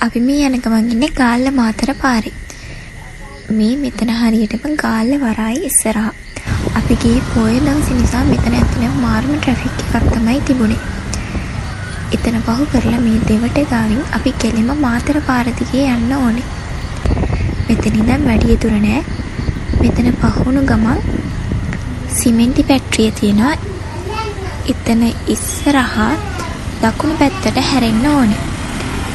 අපි මේ යන ගමන් ඉන්නේ ගාල්ල මාතර පාරේ. මේ මෙතන හරියටම ගාල්ල වරායි ඉස්සරහා. අපි ගියේ පොය දවසේ නිසා මෙතන ඇත්තටම මාර්ම ට්‍රැෆික් එකක් තමයි තිබුණේ. එතන පහු කරලා මේ දෙවට ගාවින් අපි කෙලිම මාතර පාර දිගේ යන්න ඕනේ. මෙතන ඉඳන් වැඩි දුර නෑ. මෙතන පහුණු ගමන් සිමෙන්ති ෆැක්ටරිය තියෙනවා. එතන ඉස්සරහා දකුණු පැත්තට හැරෙන්න ඕනේ.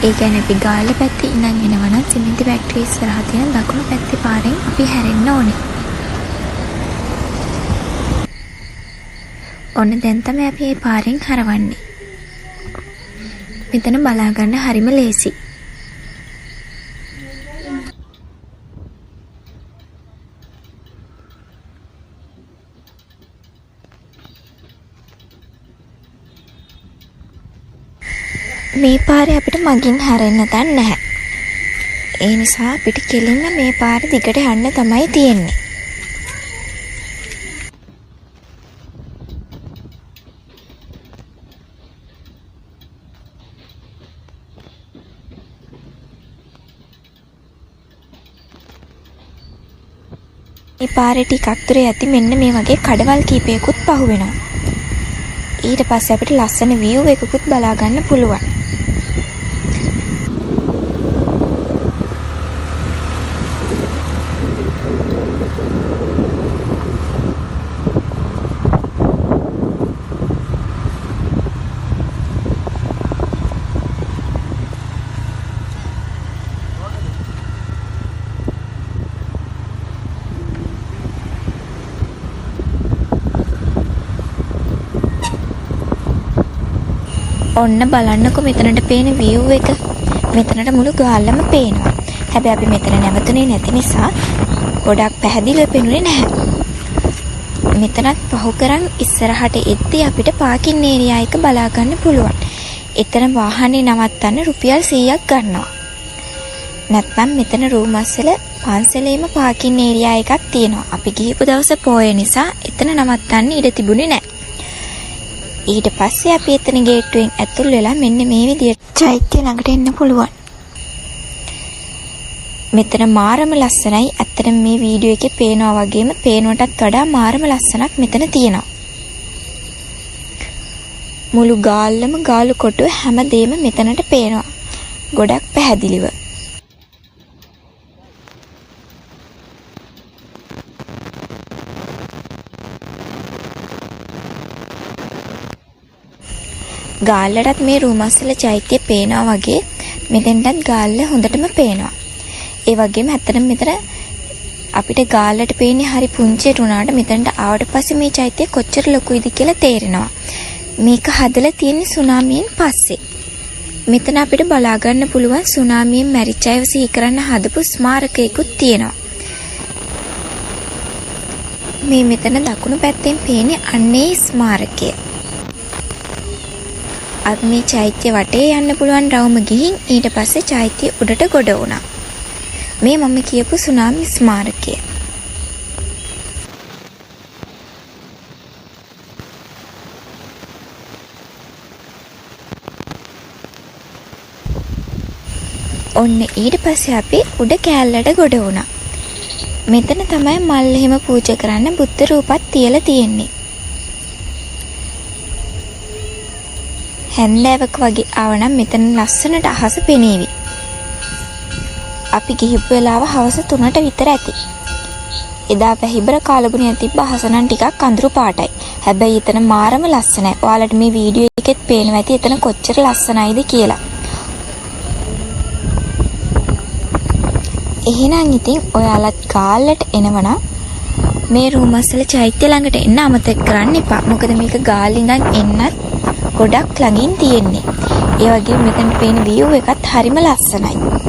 ඒ කියන්නේ අපි ගාල්ල පැත්තේ ඉඳන් එනවා නම් සිමෙන්ති ෆැක්ටරිය ඉස්සරහා තියෙන දකුණු පැත්තේ පාරෙන් අපි හැරෙන්න ඕනේ. ඔන්න දැන් තමයි අපි මේ පාරෙන් හරවන්නේ. මෙතන බලා ගන්න හරිම ලේසි. මේ පාරේ අපිට මගින් හැරෙන්න තැන් නැහැ. ඒ නිසා අපිට කෙලින්ම මේ පාර දිගට යන්න තමයි තියෙන්නේ. මේ පාරේ ටිකක් දුර යති මෙන්න මේ වගේ කඩවල් කීපයකුත් පහු වෙනවා. ඊට පස්සේ අපිට ලස්සන view එකකුත් බලා ගන්න පුළුවන්. ඔන්න බලන්නකො මෙතනට පේන view එක. මෙතනට මුළු ගාල්ලම පේනවා. හැබැයි අපි මෙතන නැවතුනේ නැති නිසා ගොඩක් පැහැදිලිව පේන්නේ නැහැ. මෙතනත් පහු කරන් ඉස්සරහට එද්දී අපිට පාකින් ඒරියා එක බලා ගන්න පුළුවන්. එතන වාහනේ නවත්තන්න රුපියල් 100ක් ගන්නවා. නැත්නම් මෙතන රූමස් වල පන්සලේම පාකින් ඒරියා එකක් තියෙනවා. අපි ගිහපු දවස පොය නිසා එතන නවත්තන්න ඉඩ තිබුණේ නැහැ. ඊට පස්සේ අපි එතන ගේට්ටුවෙන් ඇතුල් වෙලා මෙන්න මේ විදියට චෛත්‍ය ළඟට එන්න පුළුවන්. මෙතන මාරම ලස්සනයි. ඇත්තටම මේ වීඩියෝ එකේ පේනවා වගේම පේනවටත් වඩා මාරම ලස්සනක් මෙතන තියෙනවා. මුළු ගාල්ලම ගාලු කොටුව හැමදේම මෙතනට පේනවා. ගොඩක් පැහැදිලිව. ගාල්ලටත් මේ රූමස් වල චෛත්‍ය පේනවා වගේ මෙතෙන්ටත් ගාල්ල හොඳටම පේනවා. ඒ වගේම ඇත්තටම මෙතන අපිට ගාල්ලට පේන්නේ හරි පුංචියට උනාට මෙතනට ආවට පස්සේ මේ චෛත්‍ය කොච්චර ලොකුයිද කියලා තේරෙනවා. මේක හදලා තියෙන්නේ සුනාමියෙන් පස්සේ. මෙතන අපිට බලා ගන්න පුළුවන් සුනාමියෙන් මැරිච්ච අයව සිහි කරන්න හදපු ස්මාරකයකුත් තියෙනවා. මේ මෙතන දකුණු පැත්තෙන් පේන්නේ අන්නේ ස්මාරකය. අද මේ චෛත්‍ය වටේ යන්න පුළුවන් රවුම ගිහින් ඊට පස්සේ චෛත්‍ය උඩට ගොඩ වුණා. මේ මම කියපු සුනාමි ස්මාරකය. ඔන්න ඊට පස්සේ අපි උඩ කෑල්ලට ගොඩ වුණා. මෙතන තමයි මල් එහෙම පූජා කරන්න බුද්ධ රූපත් තියලා තියෙන්නේ. හැන්දෑවක වගේ ආවනම් මෙතන ලස්සනට අහස පෙනේවි. අපි ගිහිපු වෙලාව හවස 3ට විතර ඇති. එදා පැහිබර කාලගුණය තිබ්බ අහස නම් ටිකක් අඳුරු පාටයි. හැබැයි එතන මාරම ලස්සනයි. ඔයාලට මේ වීඩියෝ එකෙත් පේනවා ඇති එතන කොච්චර ලස්සනයිද කියලා. එහෙනම් ඉතින් ඔයාලත් ගාල්ලට එනවනම් මේ රූමස් වල චෛත්‍ය ළඟට එන්න අමතක කරන්න එපා. මොකද මේක ගාල්ල ඉඳන් එන්නත් ගොඩක් ළඟින් තියෙන්නේ. ඒ වගේම මෙතන පේන view එකත් හරිම ලස්සනයි.